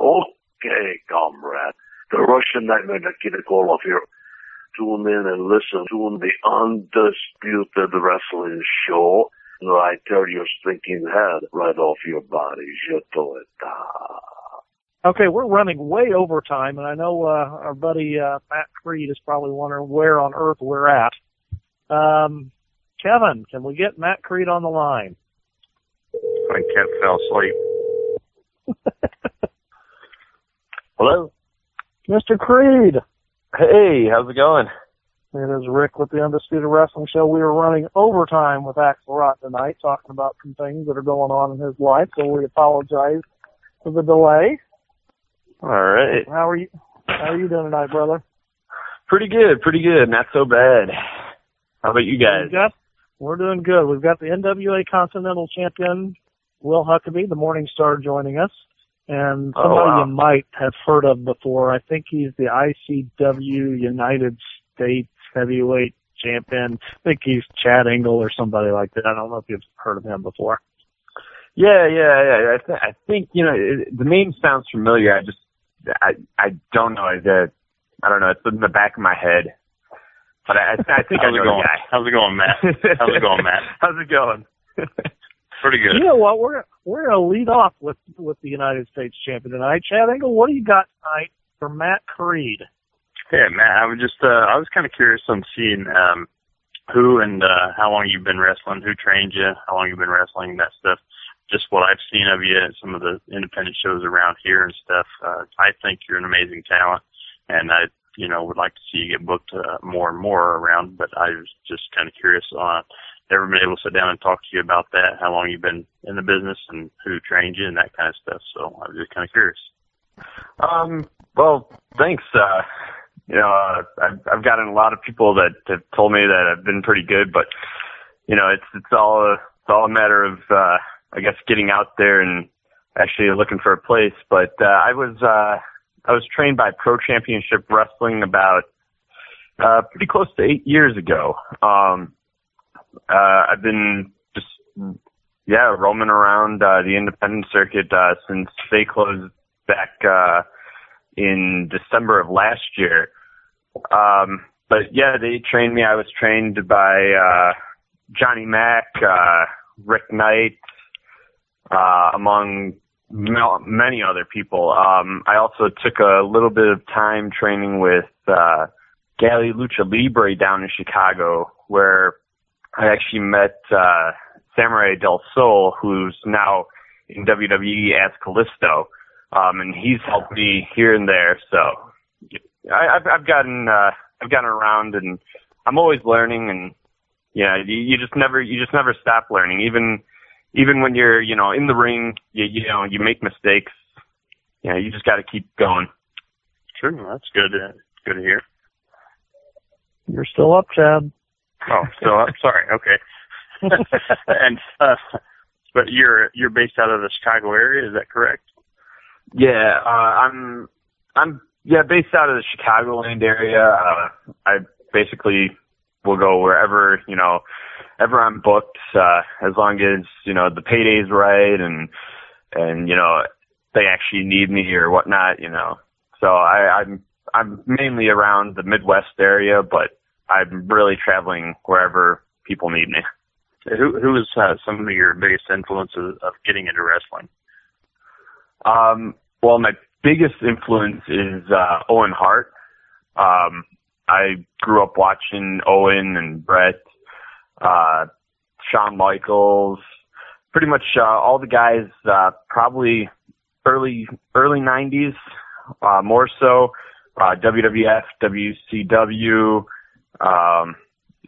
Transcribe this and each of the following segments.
Okay, comrade. The Russian Nightmare Nikita Koloff here. Tune in and listen to the Undisputed Wrestling Show. I tear your stinking head right off your body. Je do it. Okay, we're running way over time, and I know our buddy Matt Creed is probably wondering where on earth we're at. Kevin, can we get Matt Creed on the line? I think Kev fell asleep. Hello? Mr. Creed. Hey, how's it going? It is Rick with the Undisputed Wrestling Show. We are running overtime with Axelrod tonight, talking about some things that are going on in his life, so we apologize for the delay. All right. How are you doing tonight, brother? Pretty good. Not so bad. How about you guys? We're doing good. We've got the NWA Continental Champion, Will Huckabee, the Morning Star, joining us. And somebody you might have heard of before. I think he's the ICW United States Heavyweight Champion. I think he's Chad Engel or somebody like that. I don't know if you've heard of him before. Yeah. I think, the name sounds familiar. I don't know. I don't know. It's in the back of my head. But I think I know the guy. How's it going, Matt? How's it going? Pretty good. You know what? We're going to lead off with the United States Champion tonight. Chad Engel, what do you got tonight for Matt Creed? Yeah, Matt, I was kind of curious on seeing who and how long you've been wrestling, who trained you, how long you've been wrestling, that stuff. Just what I've seen of you at some of the independent shows around here and stuff. I think you're an amazing talent, and I would like to see you get booked more and more around, but I was just kind of curious on never been able to sit down and talk to you about that, how long you've been in the business and who trained you and that kind of stuff. So I was just kind of curious. Well, thanks. I've gotten a lot of people that have told me that I've been pretty good, but it's all a matter of I guess getting out there and actually looking for a place. But I was trained by Pro Championship Wrestling about pretty close to 8 years ago. I've been just roaming around the independent circuit since they closed back in December of last year. But yeah, they trained me. I was trained by Johnny Mack, Rick Knight, among many other people. I also took a little bit of time training with Gally Lucha Libre down in Chicago, where I actually met Samurai Del Sol, who's now in WWE as Kalisto, and he's helped me here and there. So I've gotten around, and I'm always learning. And you just never stop learning. Even when you're in the ring, you make mistakes. You just got to keep going. Sure, that's good. Good to hear. You're still up, Chad. Oh, still up. Sorry. Okay. And but you're based out of the Chicago area, is that correct? Yeah, I'm based out of the Chicagoland area. I basically will go wherever ever I'm booked, as long as the payday's right and they actually need me or whatnot. So I'm mainly around the Midwest area, but I'm really traveling wherever people need me. Who is some of your biggest influences of getting into wrestling? Well, my biggest influence is Owen Hart. I grew up watching Owen and Brett, Shawn Michaels, pretty much all the guys, probably early 90s, more so, WWF, WCW,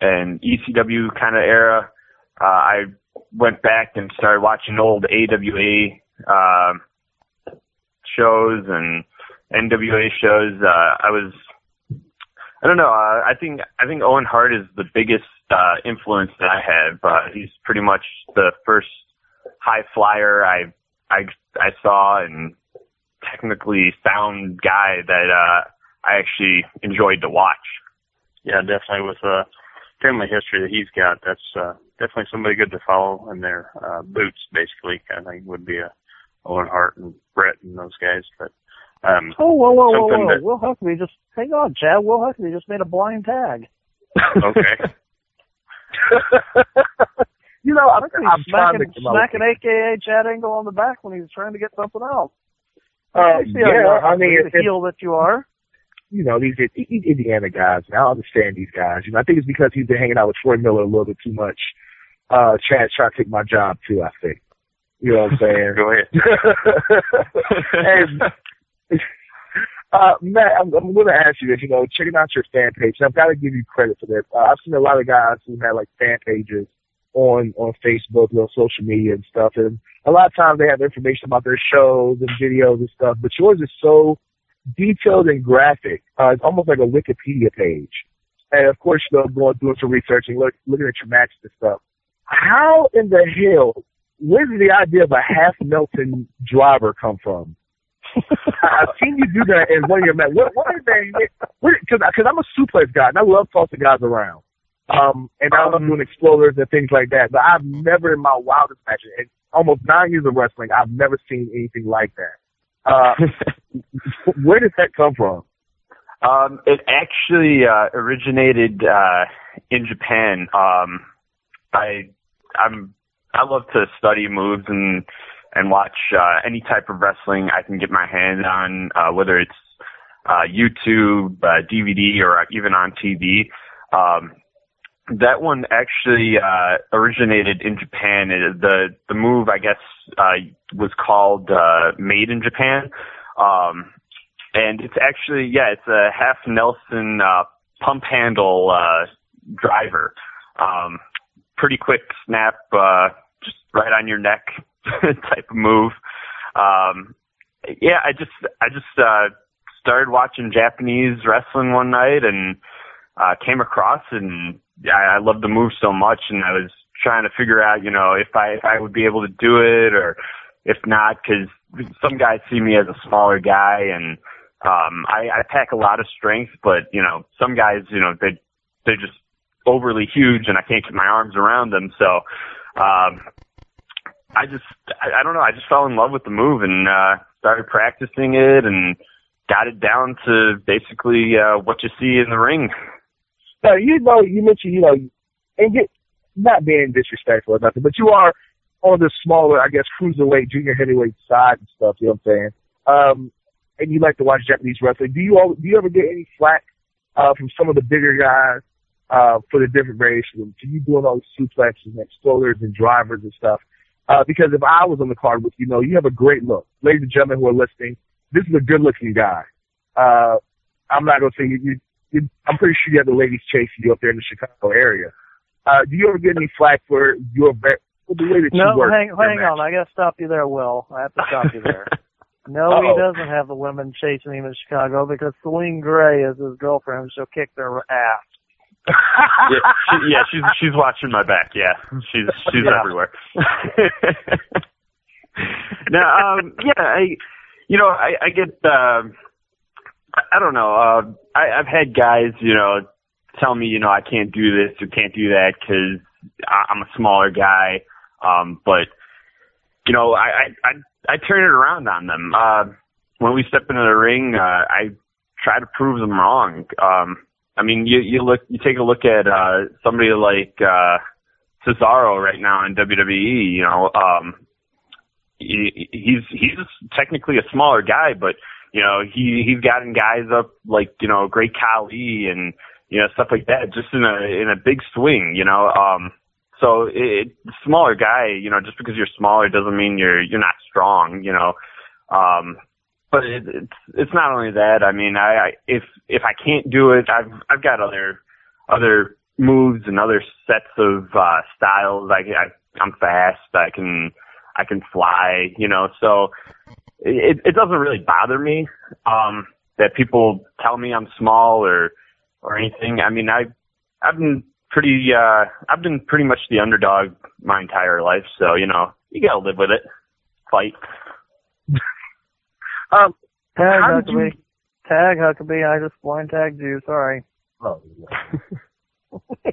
and ECW kind of era. I went back and started watching old AWA shows and NWA shows. I don't know. I think Owen Hart is the biggest influence that I have. He's pretty much the first high flyer I saw and technically sound guy that I actually enjoyed to watch. Yeah, definitely with the family history that he's got, that's definitely somebody good to follow in their boots, basically. I think would be Owen Hart and Brett and those guys. But Whoa. Will Huckabee just, hang on, Chad. Will Huckabee just made a blind tag. Okay. You know, I'm smacking AKA Chad Engel on the back when he's trying to get something else. I mean, the heel that you are. You know, these Indiana guys. I understand these guys. You know, I think it's because he's been hanging out with Troy Miller a little bit too much. Chad's trying to take my job too, I think. You know what I'm saying? Go ahead. And, Matt, I'm going to ask you this. You know, checking out your fan page, and I've got to give you credit for this. I've seen a lot of guys who have like fan pages on Facebook, on social media and stuff, and a lot of times they have information about their shows and videos and stuff, but yours is so detailed and graphic. It's almost like a Wikipedia page. And of course, you know, going through some research and looking at your matches and stuff. How in the hell, where did the idea of a Halfnelson Driver come from? I've seen you do that in one of your matches. What is that? Because I'm a suplex guy, and I love tossing guys around. And I love doing exploders and things like that. But I've never, in my wildest matches, in almost 9 years of wrestling, I've never seen anything like that. Where did that come from? It actually originated in Japan. I love to study moves and watch any type of wrestling I can get my hand on, whether it's YouTube, DVD, or even on TV. That one actually originated in Japan. The move, I guess, was called Made in Japan. And it's actually, it's a Halfnelson pump handle driver. Pretty quick snap, just right on your neck type of move. I just started watching Japanese wrestling one night and came across it, and I loved the move so much, and I was trying to figure out, you know, if I would be able to do it or if not, because some guys see me as a smaller guy, and I pack a lot of strength, but, you know, some guys, you know, they're just overly huge and I can't get my arms around them. So, I don't know. I just fell in love with the move and, started practicing it and got it down to basically, what you see in the ring. Now, you know, you mentioned, you know, and not being disrespectful or nothing, but you are on the smaller, I guess, cruiserweight, junior heavyweight side and stuff, you know what I'm saying? And you like to watch Japanese wrestling. Do you ever get any flack from some of the bigger guys for the different variations? So you doing all these suplexes and exploders and drivers and stuff? Because if I was on the card with you, know, you have a great look. Ladies and gentlemen who are listening, this is a good-looking guy. I'm not going to say I'm pretty sure you have the ladies chasing you up there in the Chicago area. Do you ever get any flack for the way that you work? No, hang on. I got to stop you there, Will. I have to stop you there. No, he doesn't have the women chasing him in Chicago because Celine Grace is his girlfriend. She'll kick their ass. She's watching my back. Yeah, she's everywhere. Now, I get. I don't know. I've had guys, you know, tell me, you know, I can't do this or can't do that because I'm a smaller guy. But you know, I turn it around on them. When we step into the ring, I try to prove them wrong. I mean, you take a look at somebody like Cesaro right now in WWE. You know, he's technically a smaller guy, but you know, he's gotten guys up like, you know, Great Khali and, you know, stuff like that, just in a big swing, you know. So smaller guy, you know, just because you're smaller doesn't mean you're not strong, you know. But it's not only that. I mean, if I can't do it, I've got other moves and other sets of styles. I'm fast. I can fly, you know. So it doesn't really bother me that people tell me I'm small or anything. I mean, I've been pretty much the underdog my entire life, so you know, you gotta live with it. Fight. Tag Huckabee. I just blind tagged you. Sorry. Oh, yeah.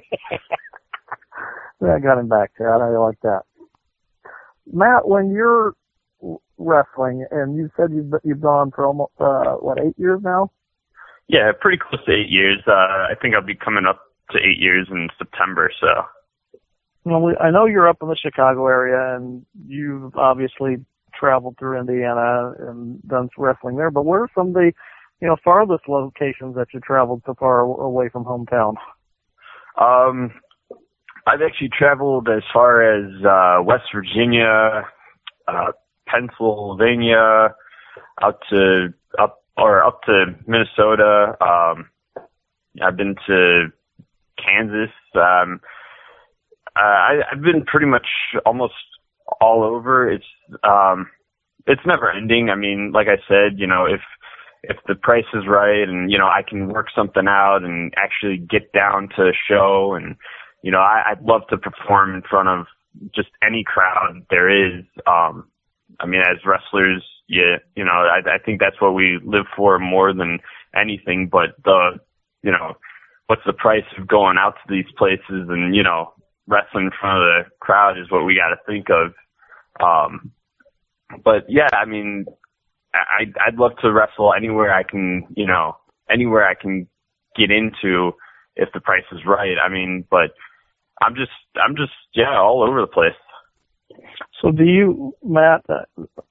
I got him back there. I know you like that. Matt, when you're wrestling, and you said you've gone for almost 8 years now? Yeah, pretty close to 8 years. I think I'll be coming up to 8 years in September. So. Well, I know you're up in the Chicago area, and you've obviously traveled through Indiana and done some wrestling there. But where are some of the, farthest locations that you traveled so far away from hometown? I've actually traveled as far as West Virginia, Pennsylvania, up to Minnesota. I've been to Kansas. I've been pretty much almost all over. It's never ending. I mean, like I said, if the price is right and, I can work something out and actually get down to a show and, I'd love to perform in front of just any crowd there is. I mean, as wrestlers, I think that's what we live for more than anything, but what's the price of going out to these places and, wrestling in front of the crowd is what we got to think of. But yeah, I mean, I'd love to wrestle anywhere I can get into if the price is right. I mean, but I'm just all over the place. So do you, Matt,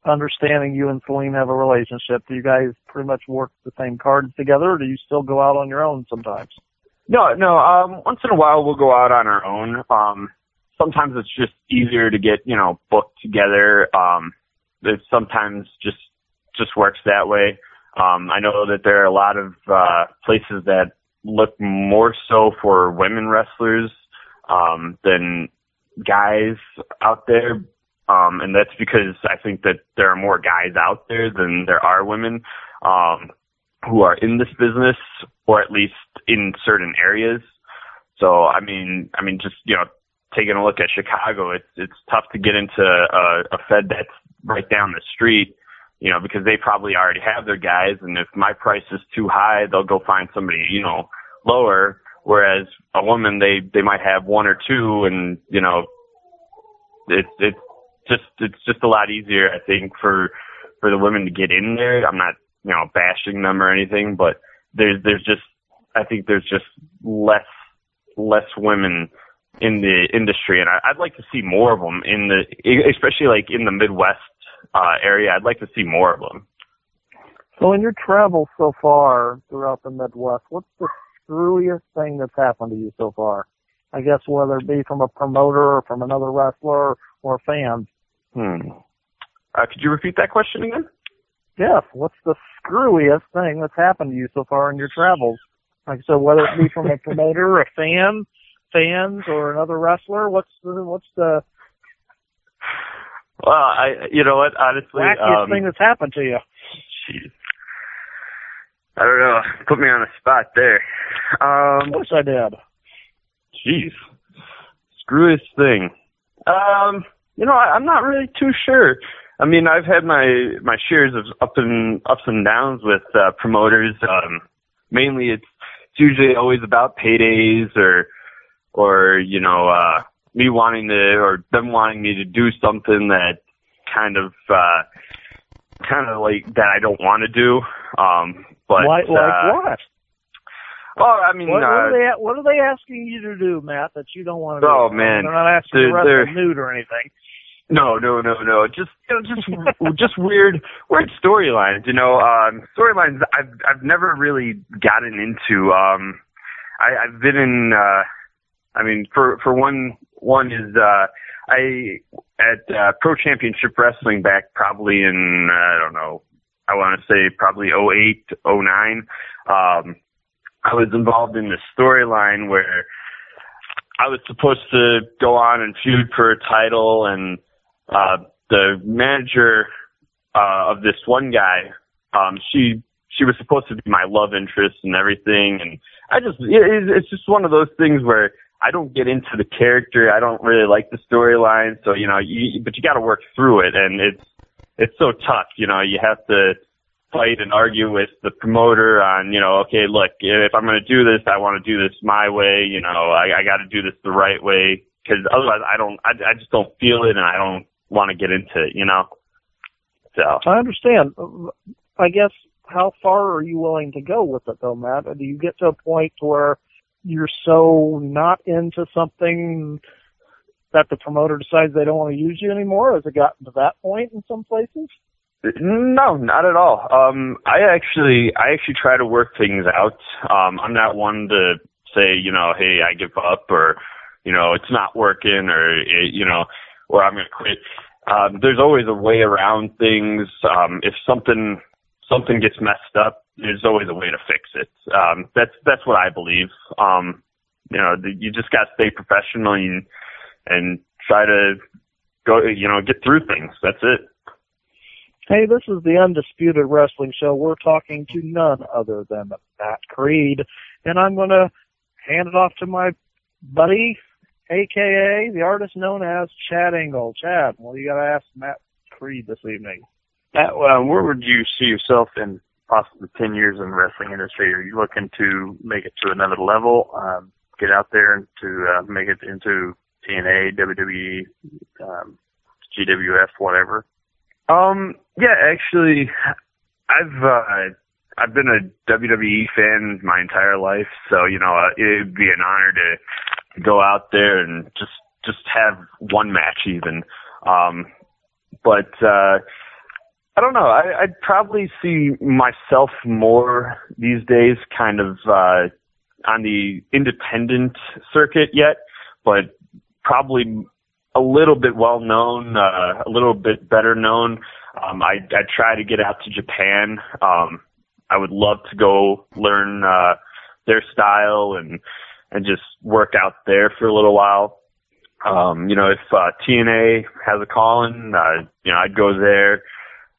understanding you and Celine have a relationship, do you guys pretty much work the same cards together, or do you still go out on your own sometimes? No. Once in a while we'll go out on our own. Sometimes it's just easier to get, booked together. It sometimes just works that way. I know that there are a lot of places that look more so for women wrestlers than guys out there. And that's because I think that there are more guys out there than there are women who are in this business, or at least in certain areas. So, I mean, just, taking a look at Chicago, it's tough to get into a Fed that's right down the street, because they probably already have their guys. And if my price is too high, they'll go find somebody, lower. Whereas a woman, they might have one or two, and, it's just a lot easier, I think, for the women to get in there. I'm not, bashing them or anything, but there's just less women in the industry, and I'd like to see more of them especially like in the Midwest area. I'd like to see more of them. So in your travels so far throughout the Midwest, what's the screwiest thing that's happened to you so far? I guess whether it be from a promoter or from another wrestler or fans. Could you repeat that question again? Yes. What's the screwiest thing that's happened to you so far in your travels? Like, so whether it be from a promoter, a fans, or another wrestler, what's the Well, you know what, honestly, wackiest thing that's happened to you? Jeez. I don't know. Put me on the spot there. Of course I did. Jeez. Screwiest thing. I'm not really too sure. I mean, I've had my shares of ups and downs with promoters. Mainly it's usually always about paydays or me wanting to, or them wanting me to do something that kind of like that I don't want to do. But like what? Well, I mean, what are they asking you to do, Matt, that you don't want to do? Oh man, they're not asking you to wrestle nude or anything. No. Just weird storylines. Storylines I've never really gotten into. I've been in. I mean, for one is at Pro Championship Wrestling back probably in I don't know. I want to say probably 08, 09. I was involved in this storyline where I was supposed to go on and feud for a title, and the manager of this one guy, she was supposed to be my love interest and everything, and it's just one of those things where I don't get into the character. I don't really like the storyline, so but you got to work through it, and it's so tough. You have to fight and argue with the promoter on, okay, look, if I'm going to do this, I want to do this my way. I got to do this the right way, because otherwise I just don't feel it, and I don't want to get into it. So I understand. I guess, how far are you willing to go with it, though, Matt? Do you get to a point where you're so not into something that the promoter decides they don't want to use you anymore? Has it gotten to that point in some places? No, not at all. I actually try to work things out. I'm not one to say, hey, I give up, or, it's not working, or, or I'm going to quit. There's always a way around things. If something gets messed up, there's always a way to fix it. That's what I believe. You just got to stay professional and try to go, get through things. That's it. Hey, this is the Undisputed Wrestling Show. We're talking to none other than Matt Creed, and I'm going to hand it off to my buddy, a.k.a. the artist known as Chad Engel. Chad, what do you got to ask Matt Creed this evening? Matt, where would you see yourself in possibly 10 years in the wrestling industry? Are you looking to make it to another level, get out there and to make it into TNA, WWE, GWF, whatever? Yeah, actually, I've been a WWE fan my entire life, so, it'd be an honor to go out there and just have one match even. But I don't know. I'd probably see myself more these days kind of on the independent circuit yet, but probably a little bit well known, a little bit better known. I'd try to get out to Japan. I would love to go learn their style and just work out there for a little while. If TNA has a call-in, I'd go there.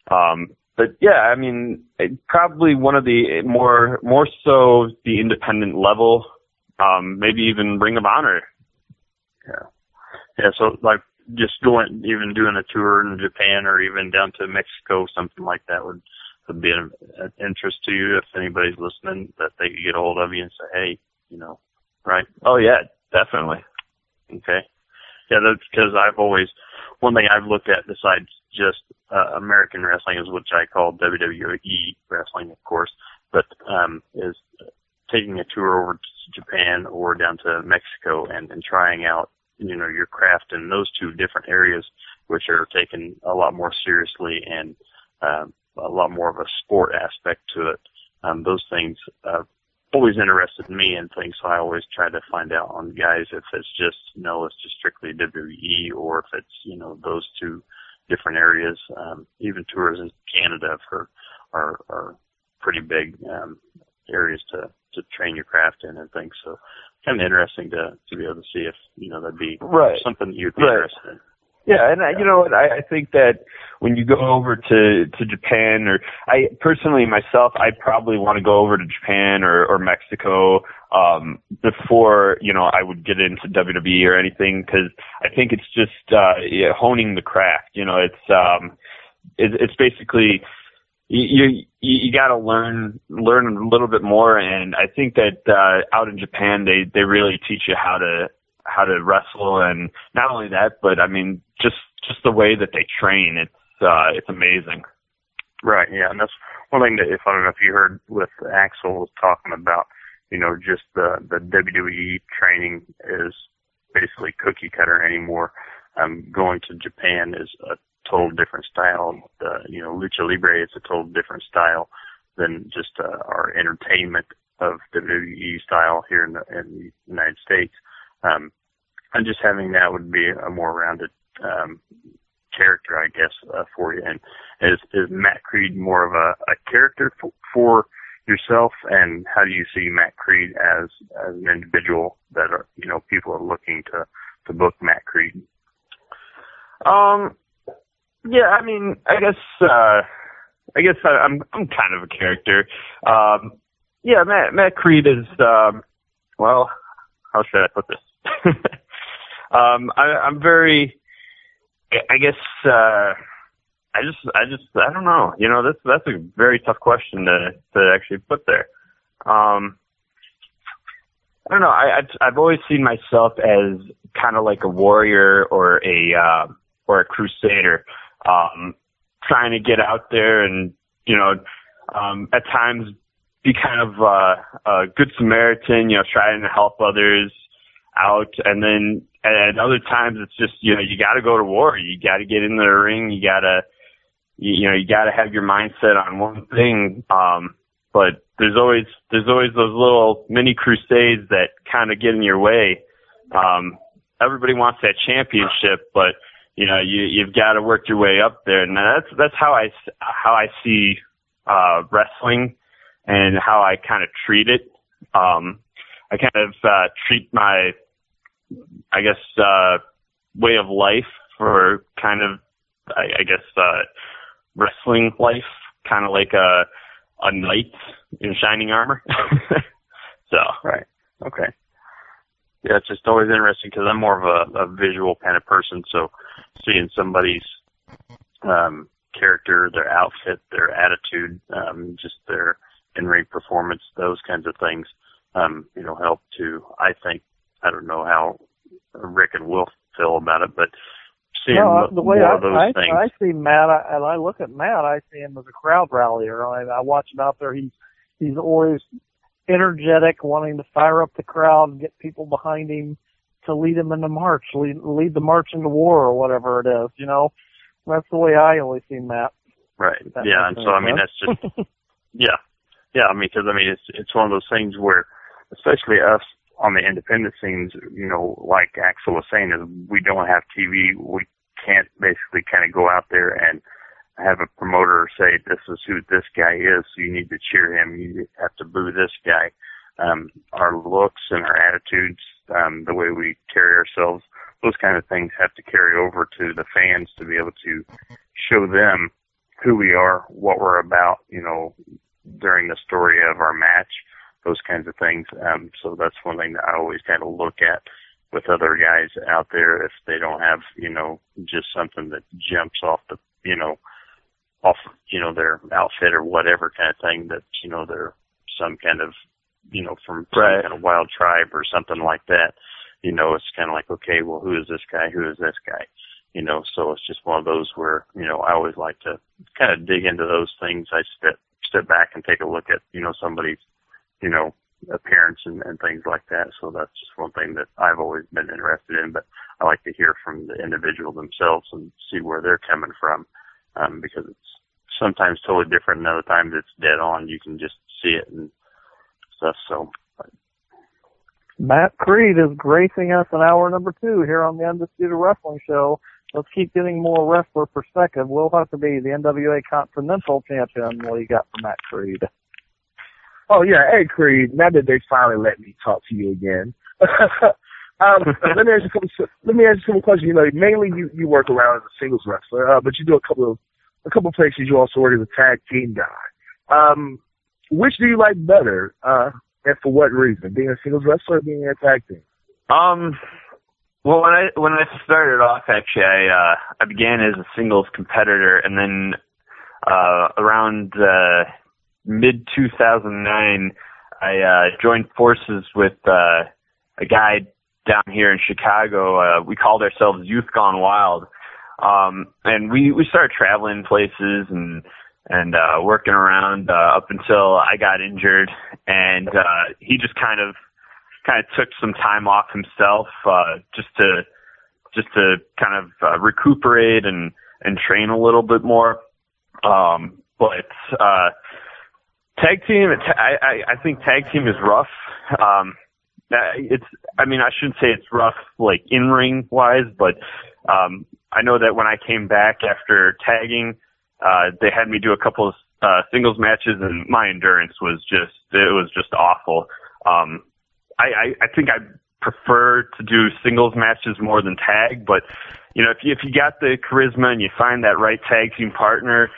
But yeah, I mean, probably one of the more so the independent level, maybe even Ring of Honor. Yeah. So like just doing a tour in Japan or even down to Mexico, something like that would be an interest to you if anybody's listening, that they could get a hold of you and say, hey, right? Oh yeah, definitely. Okay. Yeah, that's because one thing I've looked at besides just American wrestling is which I call WWE wrestling, of course, but is taking a tour over to Japan or down to Mexico and trying out, your craft in those two different areas, which are taken a lot more seriously and a lot more of a sport aspect to it. Those things always interested me in things, so I always try to find out on guys if it's just, it's just strictly WWE or if it's, those two different areas. Even tours in Canada I've heard are pretty big areas to train your craft in and things. So kind of interesting to be able to see if, that'd be something you'd be interested in. Yeah, and you know what? I think that when you go over to Japan, or I personally myself, I'd probably want to go over to Japan or Mexico before I would get into WWE or anything, because I think it's just honing the craft. It's basically you got to learn a little bit more, and I think that out in Japan they really teach you how to wrestle, and not only that, but I mean just the way that they train, it's amazing. Right, yeah, and that's one thing that, I don't know if you heard with Axel was talking about, just the WWE training is basically cookie cutter anymore. Going to Japan is a total different style. Lucha Libre is a total different style than just our entertainment of WWE style here in the United States. And just having that would be a more rounded character, I guess, for you. And is Matt Creed more of a character for yourself? And how do you see Matt Creed as an individual that are people are looking to book Matt Creed? Yeah, I mean, I guess I'm kind of a character. Yeah, Matt Creed is well, how should I put this? I'm very, I guess, I don't know. That's a very tough question to actually put there. I don't know. I've always seen myself as kind of like a warrior or a crusader. trying to get out there and, at times be kind of a good Samaritan, trying to help others out. And then at other times it's just, you got to go to war. You got to get in the ring. You got to have your mindset on one thing. But there's always those little mini crusades that kind of get in your way. Everybody wants that championship, but you've got to work your way up there. And that's how I see wrestling and how I kind of treat it. I kind of treat my, I guess, way of life for kind of, I guess, wrestling life, kind of like a knight in shining armor. So. Right. Okay. Yeah, it's just always interesting because I'm more of a visual kind of person. So seeing somebody's character, their outfit, their attitude, just their in-ring performance, those kinds of things, help to, I think, I don't know how Rick and Will feel about it, but seeing the way more of those things. I see Matt, and I look at Matt, I see him as a crowd rallier. I watch him out there. He's always energetic, wanting to fire up the crowd and get people behind him to lead him in the march, lead the march into war or whatever it is. That's the way I always see Matt. Right. Yeah. And so, that's just, yeah. Yeah. Because it's one of those things where, especially us on the independent scenes, like Axel was saying, is we don't have TV. We can't basically kind of go out there and have a promoter say, this is who this guy is, so you need to cheer him, you have to boo this guy. Our looks and our attitudes, the way we carry ourselves, those kind of things have to carry over to the fans to be able to show them who we are, what we're about, during the story of our match, those kinds of things. So that's one thing that I always kind of look at with other guys out there, if they don't have, just something that jumps off the, their outfit or whatever kind of thing, that, they're some kind of, from some kind of wild tribe or something like that. It's kind of like, okay, well, who is this guy? Who is this guy? So it's just one of those where, I always like to kind of dig into those things. I step back and take a look at, somebody's, appearance and things like that. So that's just one thing that I've always been interested in, but I like to hear from the individual themselves and see where they're coming from, because it's sometimes totally different and other times it's dead on. You can just see it and stuff. So Matt Creed is gracing us in hour number 2 here on the Undisputed Wrestling Show. Let's keep getting more wrestler perspective. Will Huckabee, the NWA Continental Champion. What do you got for Matt Creed? Oh, yeah. Hey, Creed, now that they finally let me talk to you again. Let me ask you a couple questions. Mainly you work around as a singles wrestler, but you do a couple places you also work as a tag team guy. Which do you like better, and for what reason? Being a singles wrestler or being a tag team? Well, when I started off, actually, I began as a singles competitor, and then around mid 2009, I joined forces with a guy down here in Chicago. We called ourselves Youth Gone Wild, and we started traveling places and working around up until I got injured, and he just kind of took some time off himself just to kind of recuperate and train a little bit more. But tag team, I think tag team is rough. I shouldn't say it's rough like in-ring wise, but I know that when I came back after tagging, they had me do a couple of singles matches, and my endurance was just awful. I think I prefer to do singles matches more than tag, but if you got the charisma and you find that right tag team partner,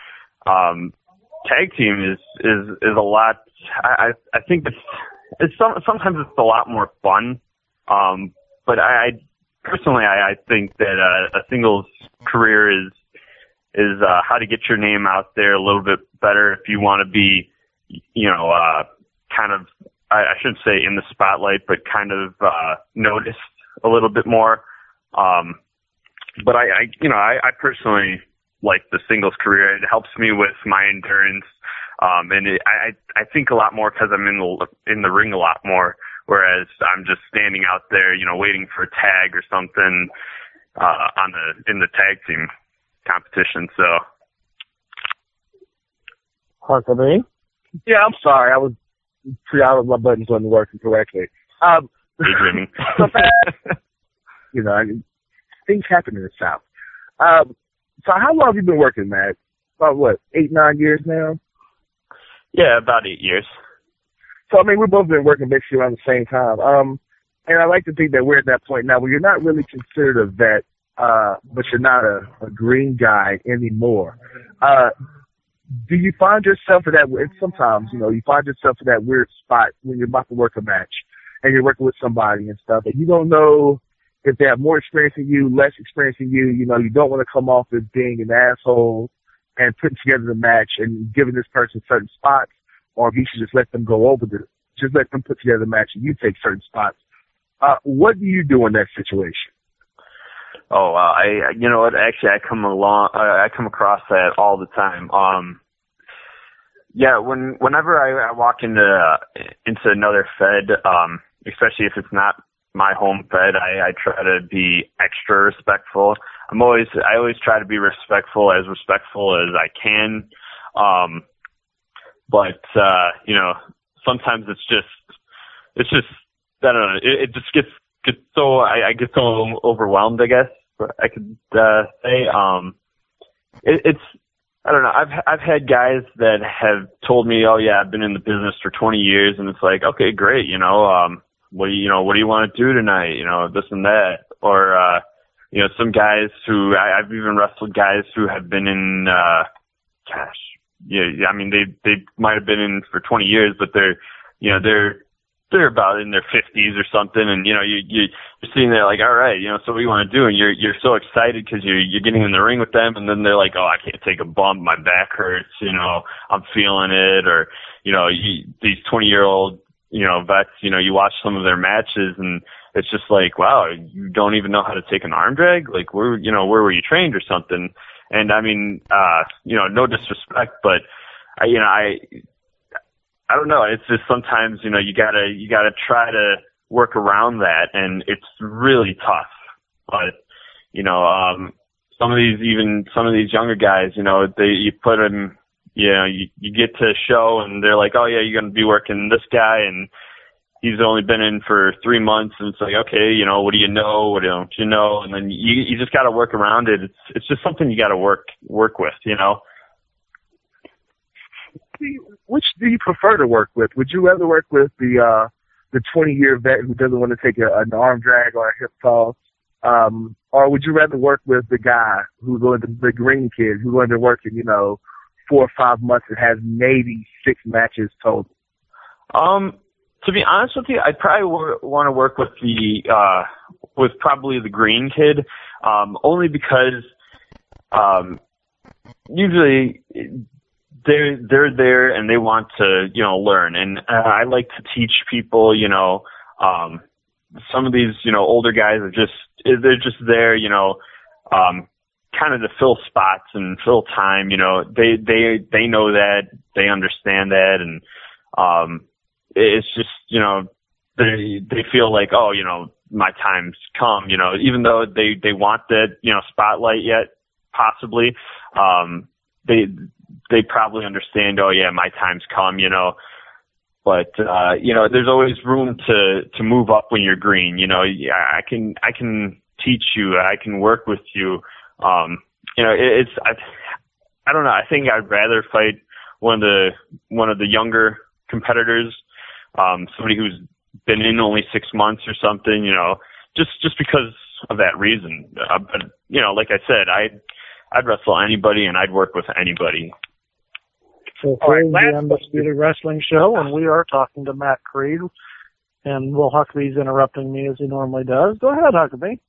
tag team is a lot. I think sometimes it's a lot more fun. But I personally think that a singles career is how to get your name out there a little bit better if you want to be, kind of, I shouldn't say in the spotlight, but kind of noticed a little bit more. But I personally like the singles career. It helps me with my endurance. I think a lot more because I'm in the ring a lot more, whereas I'm just standing out there, waiting for a tag or something in the tag team competition. So, Huckabee? Yeah, I'm sorry. I was my buttons wasn't working correctly. So things happen in the South. So how long have you been working, Matt? About 8, 9 years now? Yeah, about 8 years. So, we've both been working basically around the same time. And I like to think that we're at that point now where you're not really considered a vet, but you're not a green guy anymore. Do you find yourself in that, and sometimes, you find yourself in that weird spot when you're about to work a match and you're working with somebody and stuff, and you don't know if they have more experience than you, less experience than you, you don't want to come off as being an asshole and putting together the match and giving this person certain spots, or if you should just let them go over just let them put together the match and you take certain spots. What do you do in that situation? Oh, you know what? Actually, I come across that all the time. Whenever I walk into another fed, especially if it's not my home fed, I try to be extra respectful. I always try to be respectful as I can. But sometimes it's just I don't know. It just gets so I get so overwhelmed, I guess I could say. It's I don't know. I've had guys that have told me, "Oh yeah, I've been in the business for 20 years," and it's like, okay, great. What do you want to do tonight? This and that, or some guys who I've even wrestled guys who have been in, they might have been in for 20 years, but they're about in their 50s or something, and you're sitting there like, all right, so what do you want to do? And you're so excited because you're getting in the ring with them, and then they're like, oh, I can't take a bump, my back hurts, I'm feeling it, or these 20-year-old vets, you watch some of their matches and it's just like, wow, you don't even know how to take an arm drag? Like, where were you trained or something? And no disrespect, but I don't know. It's just sometimes, you gotta try to work around that, and it's really tough. But, some of these younger guys, you put them, you get to a show and they're like, oh yeah, you're going to be working this guy, and he's only been in for 3 months, and it's like, okay, what do you know? What don't you know? And then you just got to work around it. It's just something you got to work with, Which do you prefer to work with? Would you rather work with the 20-year vet who doesn't want to take an arm drag or a hip toss, or would you rather work with the guy who's going to the green kid who's going to work in 4 or 5 months and has maybe 6 matches total? To be honest with you, I'd probably want to work with with probably the green kid, only because usually they're there and they want to learn, and I like to teach people. Some of these older guys they're just there kind of to fill spots and fill time. They know that, they understand that, and it's just they feel like, oh, my time's come, even though they want that spotlight yet possibly, they probably understand, oh yeah, my time's come, but there's always room to move up when you're green. I can teach you, I can work with you. I don't know. I think I'd rather fight one of the younger competitors, somebody who's been in only 6 months or something, just because of that reason. But like I said, I'd wrestle anybody and I'd work with anybody. So this is the Undisputed Wrestling Show, and we are talking to Matt Creed, and Will Huckabee's interrupting me as he normally does. Go ahead, Huckabee.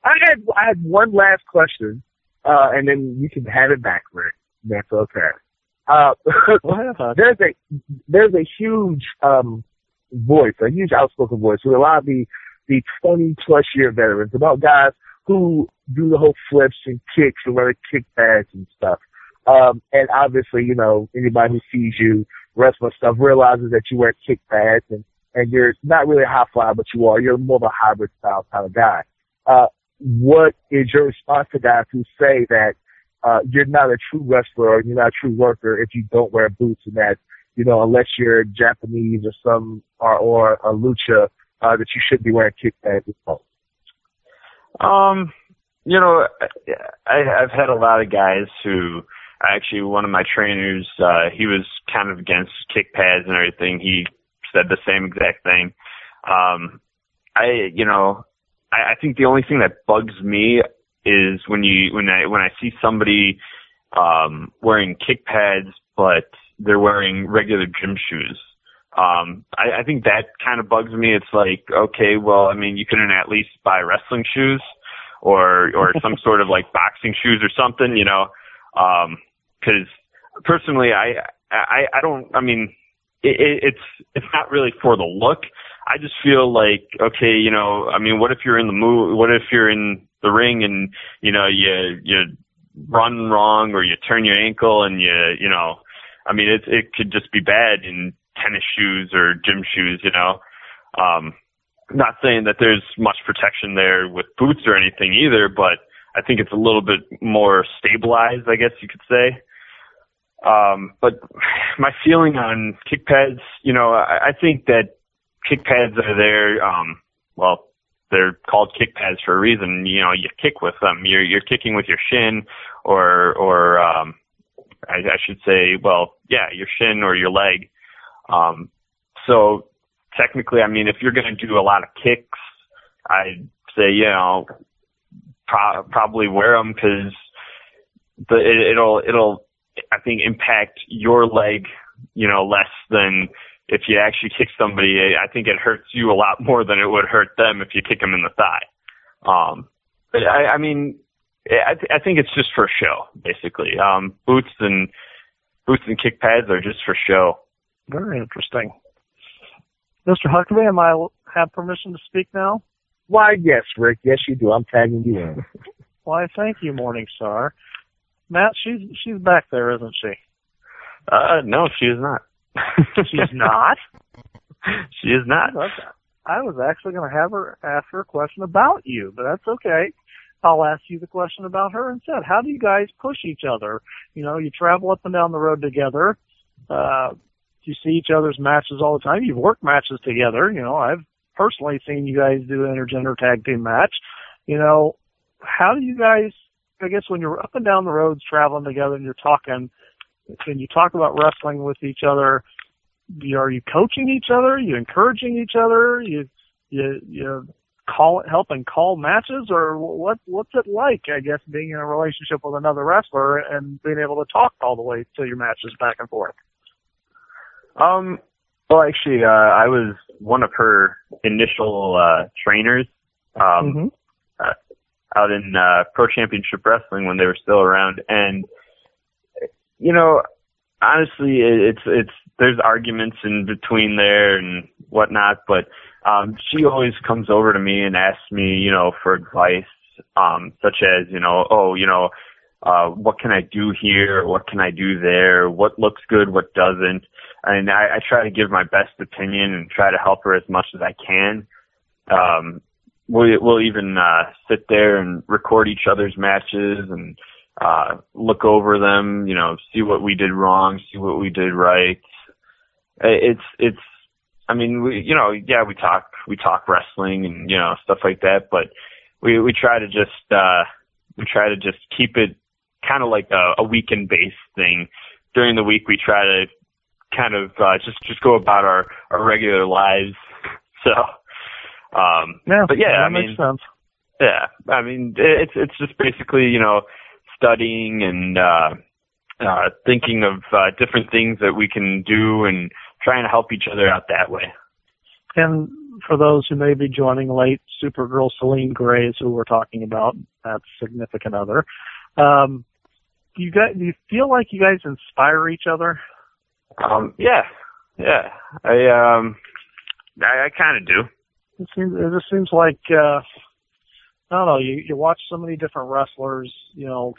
I had one last question, and then you can have it back, Rick. That's okay. Go ahead, Huckabee. There's a huge voice, a huge outspoken voice with a lot of the 20-plus year veterans about guys who do the whole flips and kicks and wear kick pads and stuff. And obviously, you know, anybody who sees you wrestling stuff realizes that you wear kick pads and you're not really a high flyer, but you're more of a hybrid style kind of guy. What is your response to guys who say that you're not a true wrestler or you're not a true worker if you don't wear boots, and that, you know, unless you're Japanese or a lucha, that you should be wearing kick pads as well? You know, I've had a lot of guys who, actually one of my trainers, he was kind of against kick pads and everything. He said the same exact thing. I think the only thing that bugs me is when I see somebody wearing kick pads but they're wearing regular gym shoes. I think that kind of bugs me. It's like, okay, well, I mean, you couldn't at least buy wrestling shoes or some sort of like boxing shoes or something, you know? 'Cause personally, I don't, I mean, it's not really for the look. I just feel like, okay, you know, I mean, what if you're in the ring and, you know, you run wrong or you turn your ankle and you know, I mean, it could just be bad in tennis shoes or gym shoes, you know. Not saying that there's much protection there with boots or anything either, but I think it's a little bit more stabilized, I guess you could say. But my feeling on kick pads, you know, I think that kick pads are there, well, they're called kick pads for a reason. You know, you kick with them. You're kicking with your shin or I should say, well, yeah, your shin or your leg. So technically, I mean, if you're going to do a lot of kicks, I'd say, you know, probably wear them, because it'll, I think, impact your leg, you know, less than if you actually kick somebody. I think it hurts you a lot more than it would hurt them if you kick them in the thigh. But I mean, I think it's just for show, basically. Boots and kick pads are just for show. Very interesting. Mr. Huckabee, am I have permission to speak now? Why, yes, Rick. Yes, you do. I'm tagging you in. Why, thank you, Morningstar. Matt, she's back there, isn't she? No, she is not. She's not? She is not. I was actually going to have her ask her a question about you, but that's okay. I'll ask you the question about her instead. How do you guys push each other? You know, you travel up and down the road together. You see each other's matches all the time. You've worked matches together. You know, I've personally seen you guys do an intergender tag team match. You know, how do you guys, I guess when you're up and down the roads traveling together and you're talking, and you talk about wrestling with each other, are you coaching each other? Are you encouraging each other? You helping call matches, or what's it like, I guess, being in a relationship with another wrestler and being able to talk all the way to your matches back and forth? Well, actually, I was one of her initial trainers out in Pro Championship Wrestling when they were still around, and you know, honestly, it's there's arguments in between there and whatnot, but she always comes over to me and asks me, you know, for advice, such as, you know, what can I do here? What can I do there? What looks good? What doesn't? And I try to give my best opinion and try to help her as much as I can. We'll even sit there and record each other's matches and look over them, you know, see what we did wrong, see what we did right. It's I mean, we talk wrestling and, you know, stuff like that, but we try to just keep it kind of like a weekend based thing. During the week, we try to kind of just go about our regular lives. So, but yeah, that makes sense. Yeah, I mean, it's just basically, you know, studying and thinking of different things that we can do and trying to help each other out that way. And for those who may be joining late, Supergirl Celine Grace, who we're talking about, that's significant other. Do you feel like you guys inspire each other? Yeah. I kind of do. It just seems like I don't know, you watch so many different wrestlers,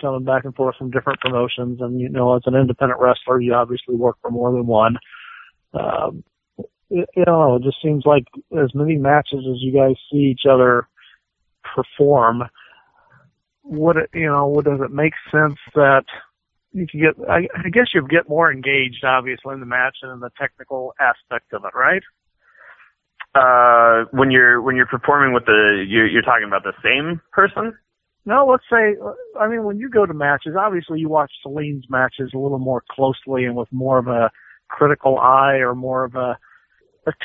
coming back and forth from different promotions, and, as an independent wrestler, you obviously work for more than one. It just seems like as many matches as you guys see each other perform, does it make sense that you can get, I guess you get more engaged, obviously, in the match and in the technical aspect of it, right? When you're performing with you're talking about the same person? No, let's say, when you go to matches, obviously you watch Celine's matches a little more closely and with more of a critical eye or more of a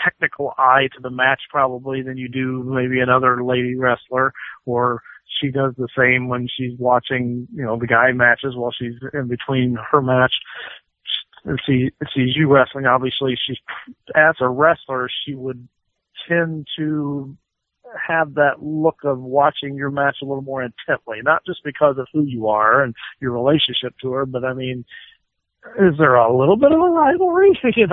technical eye to the match probably than you do maybe another lady wrestler, or she does the same when she's watching, the guy matches while she's in between her match. And sees you wrestling, obviously as a wrestler, she would tend to have that look of watching your match a little more intently, not just because of who you are and your relationship to her, but is there a little bit of a rivalry? You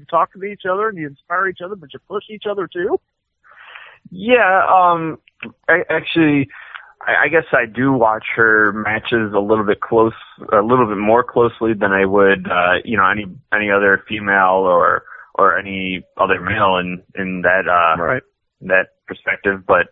talk to each other and you inspire each other, but you push each other too? Yeah, I guess I do watch her matches a little bit more closely than I would, any other female or any other male in that, right. that perspective. But,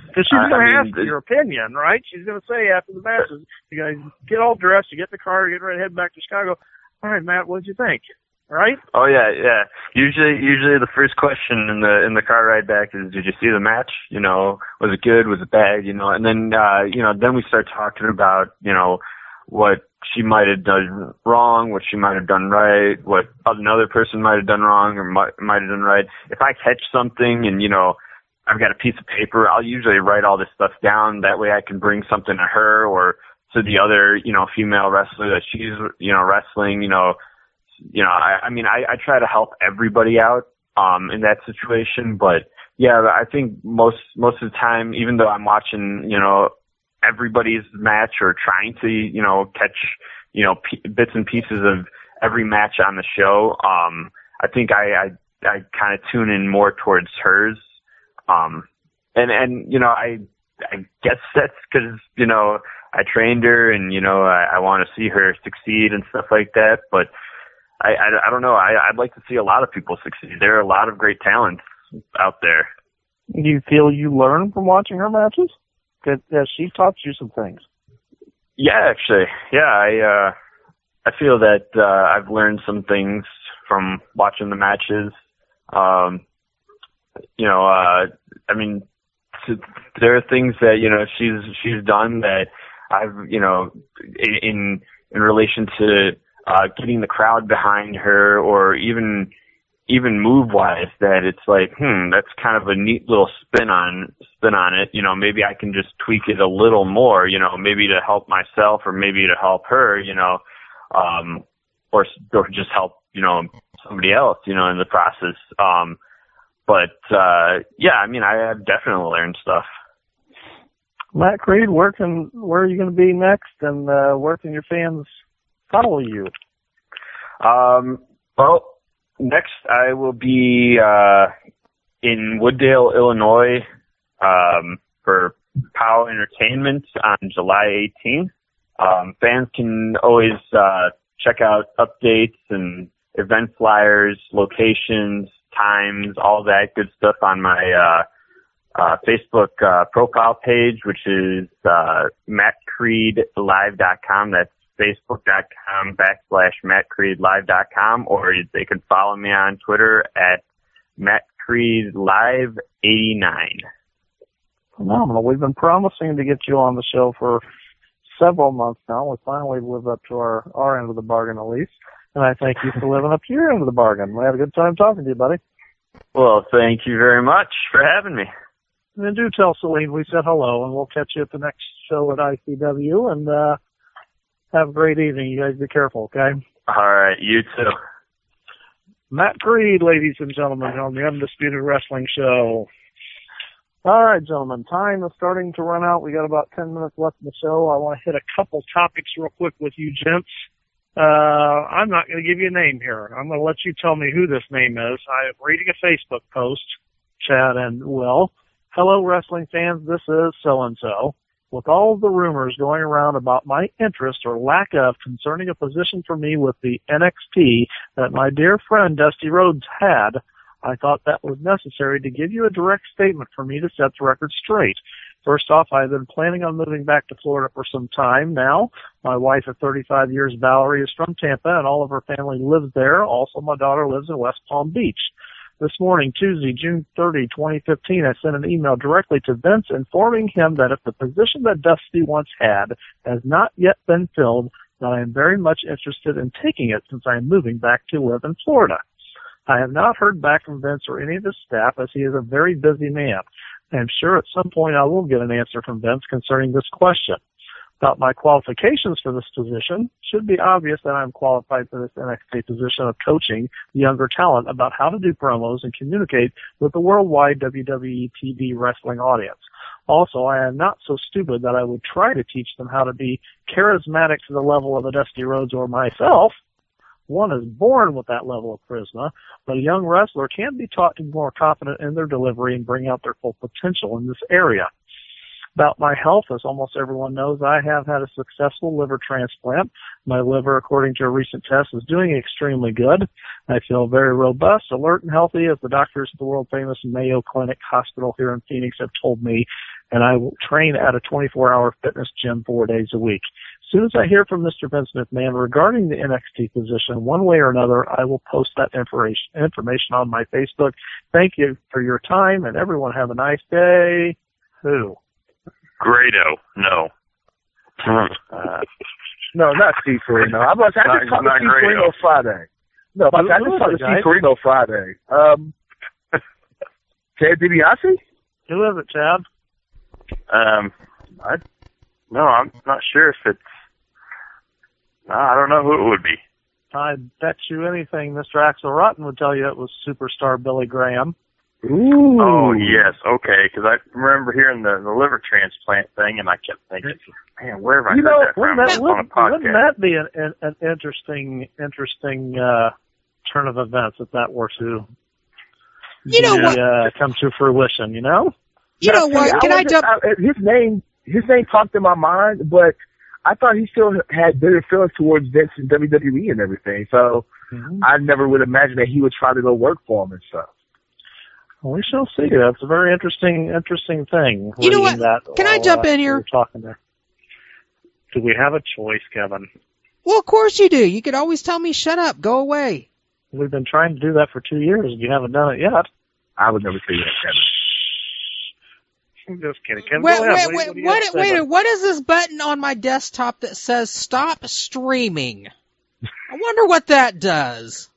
because she's going to ask your opinion, right? She's going to say after the matches, you guys get all dressed, you get in the car, you get ready to head back to Chicago. All right, Matt, what did you think? Right? Oh yeah. Usually the first question in the car ride back is, did you see the match? Was it good? Was it bad? And then then we start talking about what she might have done wrong, what she might have done right, what another person might have done wrong or might have done right. If I catch something and I've got a piece of paper, I'll usually write all this stuff down. That way I can bring something to her or to the other female wrestler that she's wrestling. I try to help everybody out in that situation, but yeah, I think most of the time, even though I'm watching everybody's match or trying to catch bits and pieces of every match on the show, I think I kind of tune in more towards hers, I guess that's because I trained her and I want to see her succeed and stuff like that, but I don't know. I'd like to see a lot of people succeed. There are a lot of great talents out there. Do you feel you learn from watching her matches? Because she taught you some things. Yeah, actually. Yeah, I feel that I've learned some things from watching the matches. There are things that she's done that I've in relation to getting the crowd behind her, or even move wise, that it's like, that's kind of a neat little spin on it. Maybe I can just tweak it a little more, maybe to help myself or maybe to help her, or just help, somebody else, in the process. I have definitely learned stuff. Matt Creed, where are you going to be next, and where can your fans follow you? Well, next I will be in Wooddale, Illinois, for POW Entertainment on July 18th. Fans can always check out updates and event flyers, locations, times, all that good stuff on my Facebook profile page, which is mattcreedlive.com. That's facebook.com/mattcreedlive.com, or they can follow me on Twitter at mattcreedlive89. Phenomenal. We've been promising to get you on the show for several months now. We finally live up to our end of the bargain, at least. And I thank you for living up to your end of the bargain. We had a good time talking to you, buddy. Well, thank you very much for having me. And do tell Celine we said hello, and we'll catch you at the next show at ICW. And have a great evening. You guys be careful, okay? All right, you too. Matt Creed, ladies and gentlemen, on the Undisputed Wrestling Show. All right, gentlemen, time is starting to run out. We got about 10 minutes left in the show. I want to hit a couple topics real quick with you gents. I'm not going to give you a name here. I'm going to let you tell me who this name is. I am reading a Facebook post, Chad and Will. Hello, wrestling fans. This is so-and-so. With all of the rumors going around about my interest or lack of concerning a position for me with the NXT that my dear friend Dusty Rhodes had, I thought that was necessary to give you a direct statement for me to set the record straight. First off, I've been planning on moving back to Florida for some time now. My wife of 35 years, Valerie, is from Tampa, and all of her family lives there. Also, my daughter lives in West Palm Beach. This morning, Tuesday, June 30, 2015, I sent an email directly to Vince informing him that if the position that Dusty once had has not yet been filled, that I am very much interested in taking it since I am moving back to live in Florida. I have not heard back from Vince or any of his staff as he is a very busy man. I am sure at some point I will get an answer from Vince concerning this question. About my qualifications for this position, should be obvious that I am qualified for this NXT position of coaching the younger talent about how to do promos and communicate with the worldwide WWE TV wrestling audience. Also, I am not so stupid that I would try to teach them how to be charismatic to the level of a Dusty Rhodes or myself. One is born with that level of charisma, but a young wrestler can be taught to be more confident in their delivery and bring out their full potential in this area. About my health, as almost everyone knows, I have had a successful liver transplant. My liver, according to a recent test, is doing extremely good. I feel very robust, alert, and healthy, as the doctors at the world-famous Mayo Clinic Hospital here in Phoenix have told me, and I will train at a 24-hour fitness gym 4 days a week. As soon as I hear from Mr. Vince McMahon regarding the NXT position, one way or another, I will post that information on my Facebook. Thank you for your time, and everyone have a nice day. Who? Grado. No. No, not Steve Carino. I just talked to Steve Carino Friday. No, I just talked to Steve Carino Friday. Ted DiBiase? Who is it, Chad? No, I'm not sure if it's... I don't know who it would be. I bet you anything Mr. Axel Rotten would tell you it was superstar Billy Graham. Ooh. Oh, yes, okay, because I remember hearing the liver transplant thing, and I kept thinking, man, where have I heard that from? On a podcast. Wouldn't that be an interesting turn of events if that were to come to fruition, you know? You know what? Can I jump? His name popped in my mind, but I thought he still had better feelings towards Vince and WWE and everything, so I never would imagine that he would try to go work for him and stuff. Well, we shall see. That's a very interesting thing. You know what? Can I jump in here? Talking there. Do we have a choice, Kevin? Well, of course you do. You could always tell me, shut up, go away. We've been trying to do that for 2 years, and you haven't done it yet. I would never say that, Kevin. I'm just kidding. Kevin, wait, what is this button on my desktop that says stop streaming? I wonder what that does.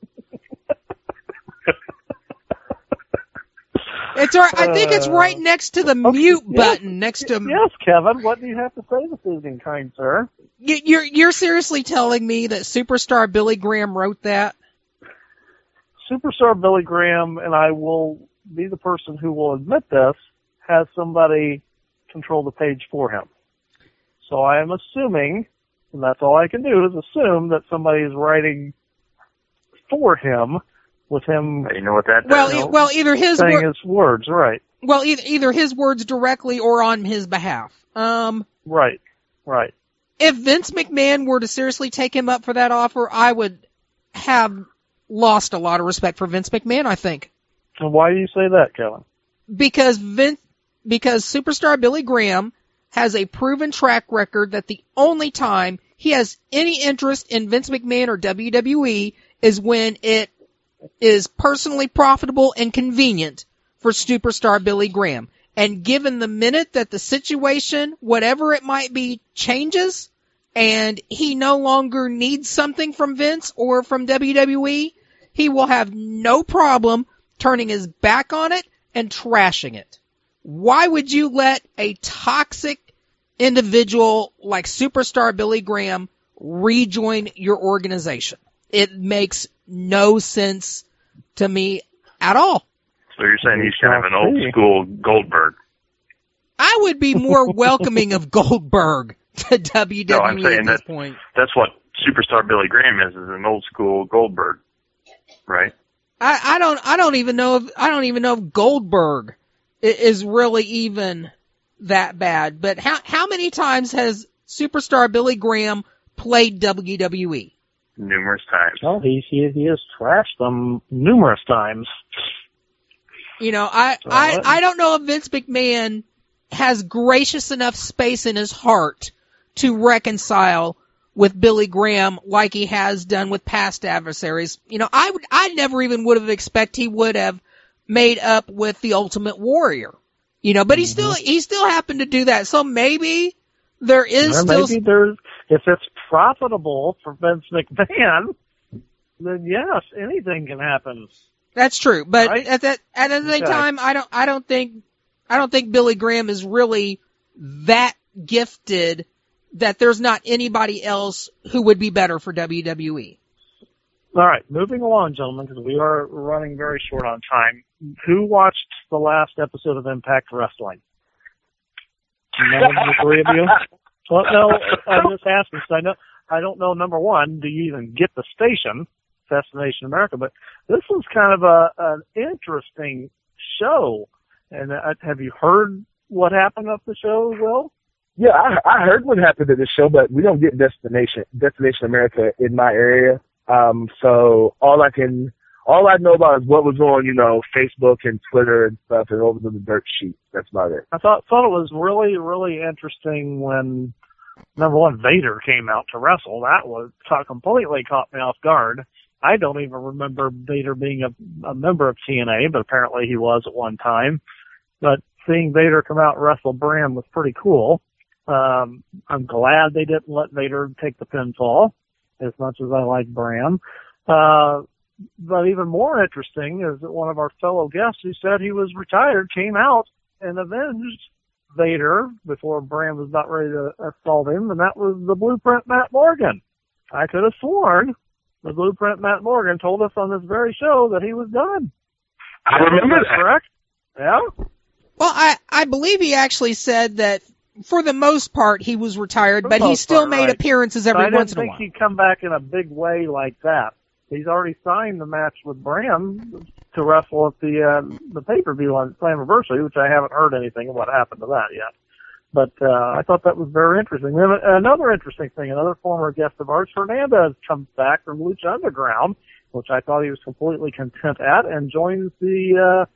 It's right. I think it's right next to the mute button. Next to yes, Kevin. What do you have to say this evening, kind sir? You're seriously telling me that superstar Billy Graham wrote that? Superstar Billy Graham, and I will be the person who will admit this, has somebody control the page for him. So I am assuming, and that's all I can do is assume that somebody is writing for him. With him, you know what that does? Well, either his words, right? Well, either his words directly or on his behalf. Right. If Vince McMahon were to seriously take him up for that offer, I would have lost a lot of respect for Vince McMahon, I think. And why do you say that, Kevin? Because superstar Billy Graham has a proven track record that the only time he has any interest in Vince McMahon or WWE is when it is personally profitable and convenient for superstar Billy Graham. And given the minute that the situation, whatever it might be, changes, and he no longer needs something from Vince or from WWE, he will have no problem turning his back on it and trashing it. Why would you let a toxic individual like superstar Billy Graham rejoin your organization? It makes no sense to me at all. So you're saying he's kind of an old school Goldberg? I would be more welcoming of Goldberg to WWE at this point. That's what superstar Billy Graham is an old school Goldberg, right? I don't even know if Goldberg is really even that bad. But how many times has superstar Billy Graham played WWE? Numerous times. Well, he has trashed them numerous times. You know, I don't know if Vince McMahon has gracious enough space in his heart to reconcile with Billy Graham like he has done with past adversaries. You know, I never even would have expected he would have made up with the Ultimate Warrior. You know, but he still happened to do that. So maybe there is if it's profitable for Vince McMahon, then yes, anything can happen. That's true. But right? at the same time, I don't think Billy Graham is really that gifted that there's not anybody else who would be better for WWE. All right, moving along, gentlemen, because we are running very short on time. Who watched the last episode of Impact Wrestling? None of the three of you? Well, no, I'm just asking because I don't know. Number one, do you even get the station, Destination America? But this was kind of an interesting show. And have you heard what happened at the show, Will? Yeah, I heard what happened at the show, but we don't get Destination America in my area. So all I know about is what was on, Facebook and Twitter and stuff and over the dirt sheet. That's about it. I thought it was really, really interesting when, number one, Vader came out to wrestle. That completely caught me off guard. I don't even remember Vader being a member of TNA, but apparently he was at one time. But seeing Vader come out and wrestle Bram was pretty cool. I'm glad they didn't let Vader take the pinfall, as much as I like Bram. But even more interesting is that one of our fellow guests who said he was retired came out and avenged Vader before Bram was not ready to assault him, and that was the Blueprint Matt Morgan. I could have sworn the Blueprint Matt Morgan told us on this very show that he was done. I remember that. Correct? Yeah? Well, I believe he actually said that for the most part he was retired, but he still made appearances every once in a while. I didn't think he'd come back in a big way like that. He's already signed the match with Bram to wrestle at the pay-per-view on Slammiversary, which I haven't heard anything of what happened to that yet. But I thought that was very interesting. Then another interesting thing, another former guest of ours, Hernandez, comes back from Lucha Underground, which I thought he was completely content at, and joins the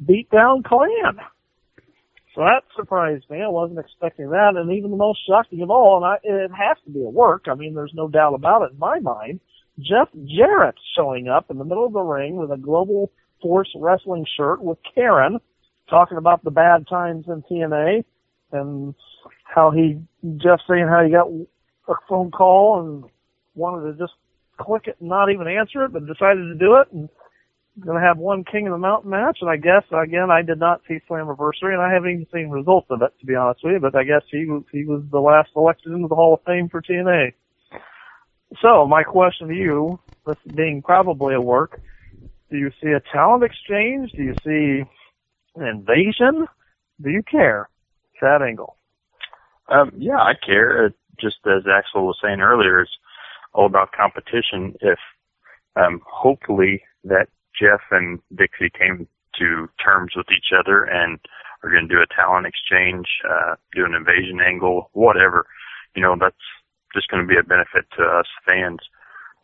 Beatdown Clan. So that surprised me. I wasn't expecting that. And even the most shocking of all, and it has to be a work, I mean, there's no doubt about it in my mind, Jeff Jarrett showing up in the middle of the ring with a Global Force Wrestling shirt with Karen, talking about the bad times in TNA, and Jeff saying how he got a phone call and wanted to just click it and not even answer it, but decided to do it, and going to have one King of the Mountain match. And I guess, again, I did not see Slammiversary, and I haven't even seen results of it, to be honest with you, but I guess he was the last elected into the Hall of Fame for TNA. So, my question to you, this being probably a work, do you see a talent exchange? Do you see an invasion? Do you care? That angle. Yeah, I care. Just as Axel was saying earlier, it's all about competition. If hopefully that Jeff and Dixie came to terms with each other and are going to do a talent exchange, do an invasion angle, whatever, that's just going to be a benefit to us fans.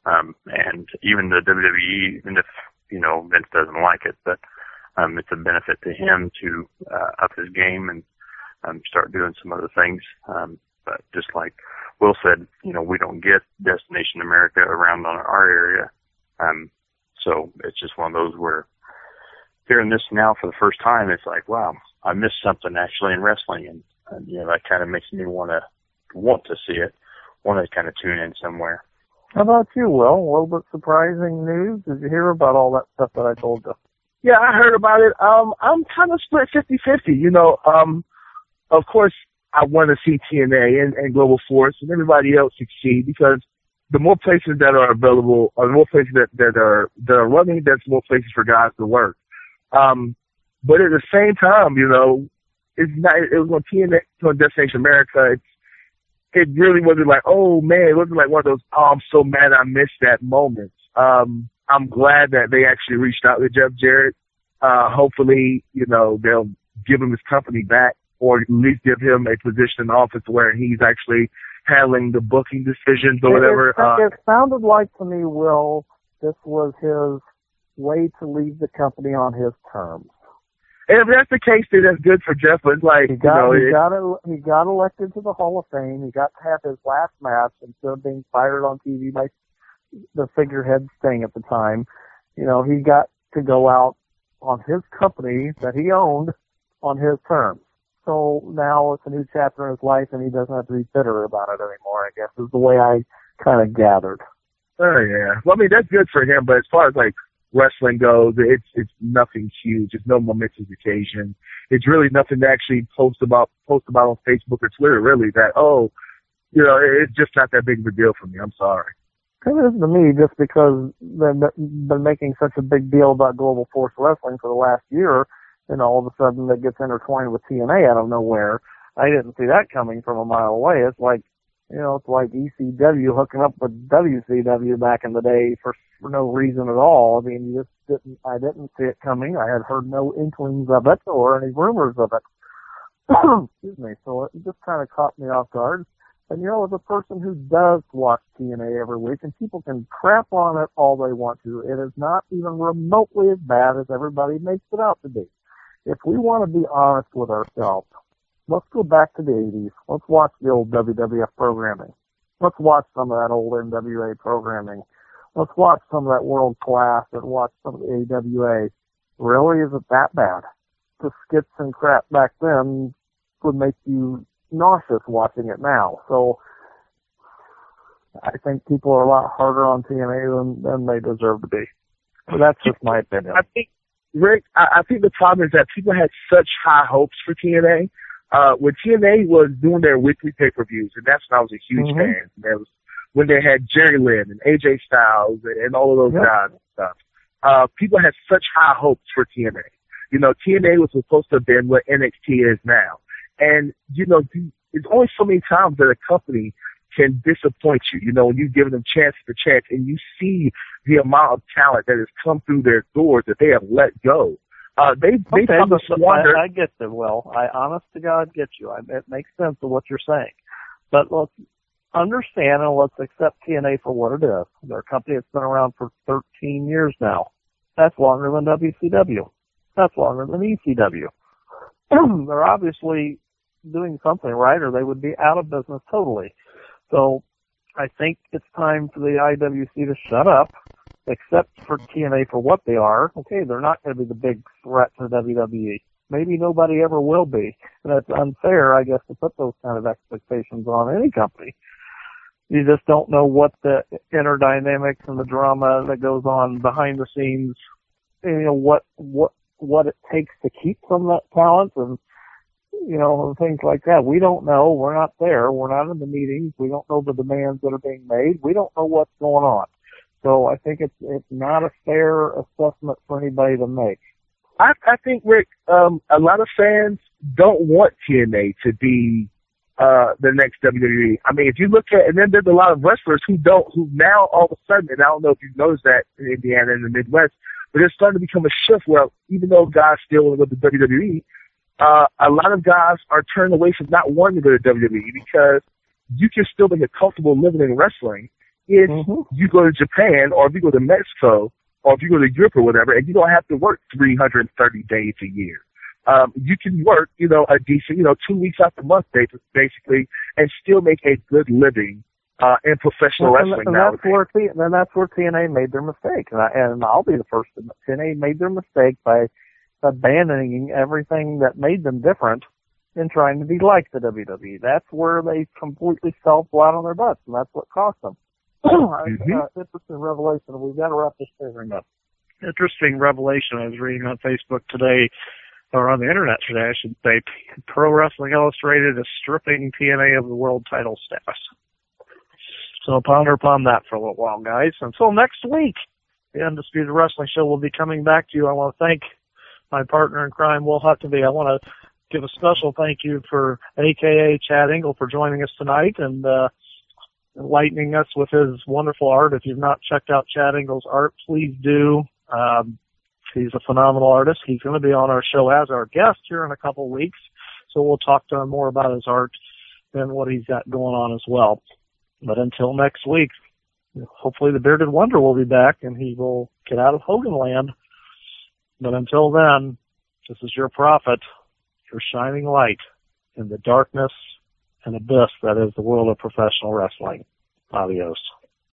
And even the WWE, even if, Vince doesn't like it, but it's a benefit to him to up his game and start doing some other things. But just like Will said, we don't get Destination America around on our area. So it's just one of those where hearing this now for the first time, it's like, wow, I missed something actually in wrestling. And that kind of makes me want to see it, want to kind of tune in somewhere. How about you, Will? A little bit surprising news. Did you hear about all that stuff that I told you? Yeah, I heard about it. I'm kind of split 50-50. Of course, I want to see TNA and Global Force and everybody else succeed, because the more places that are available, or the more places that are running, there's more places for guys to work. But at the same time, it's not. It was on TNA, on Destination America. It really wasn't like, oh man, it wasn't like one of those, oh, I'm so mad I missed that moment. I'm glad that they actually reached out to Jeff Jarrett. Hopefully, they'll give him his company back, or at least give him a position in the office where he's actually handling the booking decisions or whatever. It sounded like to me, Will, this was his way to leave the company on his terms. And if that's the case, then that's good for Jeff. But it's like, he got elected to the Hall of Fame. He got to have his last match instead of being fired on TV by the figurehead Sting at the time. You know, he got to go out on his company that he owned on his terms. So now it's a new chapter in his life, and he doesn't have to be bitter about it anymore, I guess, is the way I kind of gathered. Oh, yeah. Well, I mean, that's good for him, but as far as, like, wrestling goes, it's nothing huge. It's no momentous occasion. It's really nothing to actually post about on Facebook or Twitter, really, that, it's just not that big of a deal for me. I'm sorry. It is to me, just because they've been making such a big deal about Global Force Wrestling for the last year, and all of a sudden it gets intertwined with TNA out of nowhere. I didn't see that coming from a mile away. It's like, it's like ECW hooking up with WCW back in the day for no reason at all. I mean, I didn't see it coming. I had heard no inklings of it or any rumors of it. Excuse me. So it just kind of caught me off guard. And as a person who does watch TNA every week, and people can crap on it all they want to, it is not even remotely as bad as everybody makes it out to be. If we want to be honest with ourselves, let's go back to the 80s. Let's watch the old WWF programming. Let's watch some of that old NWA programming. Let's watch some of that World Class and watch some of the AWA. Really, is it that bad? The skits and crap back then would make you nauseous watching it now. So I think people are a lot harder on TNA than they deserve to be. But that's just my opinion. I think, Rick, I think the problem is that people had such high hopes for TNA. When TNA was doing their weekly pay-per-views, and that's when I was a huge fan. That was when they had Jerry Lynn and AJ Styles and all of those guys and stuff. People had such high hopes for TNA. TNA was supposed to have been what NXT is now. And, there's only so many times that a company can disappoint you, when you give them chance for chance and you see the amount of talent that has come through their doors that they have let go. They probably squandered. I get that, Will. I honest to God get you. It makes sense of what you're saying. But let's understand and let's accept TNA for what it is. They're a company that's been around for 13 years now. That's longer than WCW. That's longer than ECW. They're obviously doing something right, or they would be out of business totally. So I think it's time for the IWC to shut up, except for TNA for what they are. Okay, they're not going to be the big threat to WWE. Maybe nobody ever will be. And it's unfair, I guess, to put those kind of expectations on any company. You just don't know what the inner dynamics and the drama that goes on behind the scenes, what it takes to keep some of that talent and, things like that. We don't know. We're not there. We're not in the meetings. We don't know the demands that are being made. We don't know what's going on. So I think it's not a fair assessment for anybody to make. I think, Rick, a lot of fans don't want TNA to be the next WWE. I mean, if you look at, and then there's a lot of wrestlers who now all of a sudden, and I don't know if you've noticed that in Indiana and the Midwest, but it's starting to become a shift where even though guys still want to go to WWE, a lot of guys are turning away from not wanting to go to WWE because you can still make a comfortable living in wrestling if you go to Japan or if you go to Mexico or if you go to Europe or whatever, and you don't have to work 330 days a year. You can work, a decent, 2 weeks out the month, basically, and still make a good living in professional wrestling nowadays. That's where TNA made their mistake. And I'll be the first to admit, TNA made their mistake by abandoning everything that made them different and trying to be like the WWE. That's where they completely fell flat on their butts, and that's what cost them. Interesting revelation. We've got to wrap this program up. Interesting revelation I was reading on Facebook today, or on the internet today, I should say. Pro Wrestling Illustrated is stripping TNA of the world title status. So ponder upon that for a little while, guys. Until next week, the Undisputed Wrestling Show will be coming back to you. I want to thank my partner in crime, Will Huckabee. I want to give a special thank you for AKA Chad Engel for joining us tonight and enlightening us with his wonderful art. If you've not checked out Chad Engel's art, please do. He's a phenomenal artist. He's going to be on our show as our guest here in a couple of weeks, so we'll talk to him more about his art and what he's got going on as well. But until next week, hopefully the Bearded Wonder will be back and he will get out of Hogan Land. But until then, this is your prophet, your shining light in the darkness and abyss that is the world of professional wrestling. Adios.